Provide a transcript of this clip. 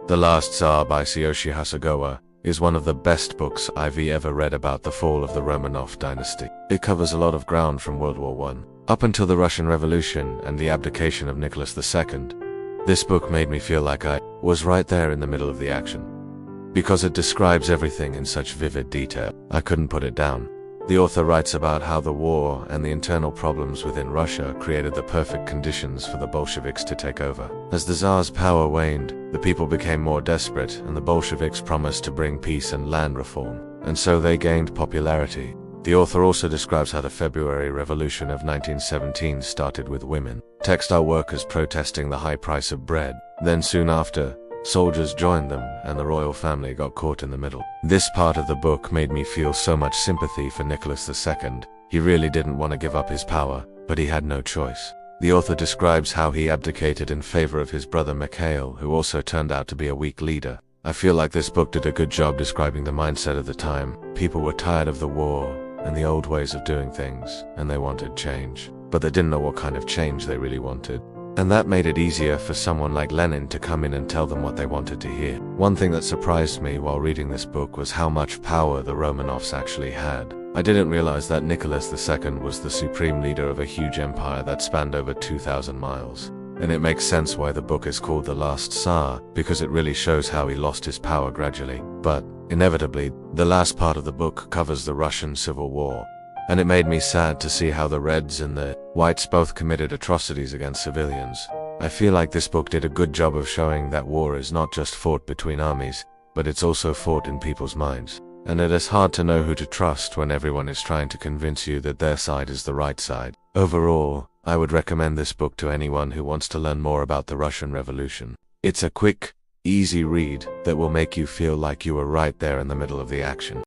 The Last Tsar by Tsuyoshi Hasegawa is one of the best books I've ever read about the fall of the Romanov dynasty. It covers a lot of ground from World War I up until the Russian Revolution and the abdication of Nicholas II. This book made me feel like I was right there in the middle of the action. Because it describes everything in such vivid detail, I couldn't put it down. The author writes about how the war and the internal problems within Russia created the perfect conditions for the Bolsheviks to take over. As the Tsar's power waned, the people became more desperate, and the Bolsheviks promised to bring peace and land reform, and so they gained popularity. The author also describes how the February Revolution of 1917 started with women, textile workers protesting the high price of bread. Then soon after, soldiers joined them, and the royal family got caught in the middle. This part of the book made me feel so much sympathy for Nicholas II. He really didn't want to give up his power, but he had no choice. The author describes how he abdicated in favor of his brother Mikhail, who also turned out to be a weak leader. I feel like this book did a good job describing the mindset of the time. People were tired of the war and the old ways of doing things, and they wanted change. But they didn't know what kind of change they really wanted. And that made it easier for someone like Lenin to come in and tell them what they wanted to hear. One thing that surprised me while reading this book was how much power the Romanovs actually had. I didn't realize that Nicholas II was the supreme leader of a huge empire that spanned over 2,000 miles. And it makes sense why the book is called The Last Tsar, because it really shows how he lost his power gradually. But, inevitably, the last part of the book covers the Russian Civil War. And it made me sad to see how the Reds and the Whites both committed atrocities against civilians. I feel like this book did a good job of showing that war is not just fought between armies, but it's also fought in people's minds. And it is hard to know who to trust when everyone is trying to convince you that their side is the right side. Overall, I would recommend this book to anyone who wants to learn more about the Russian Revolution. It's a quick, easy read that will make you feel like you were right there in the middle of the action.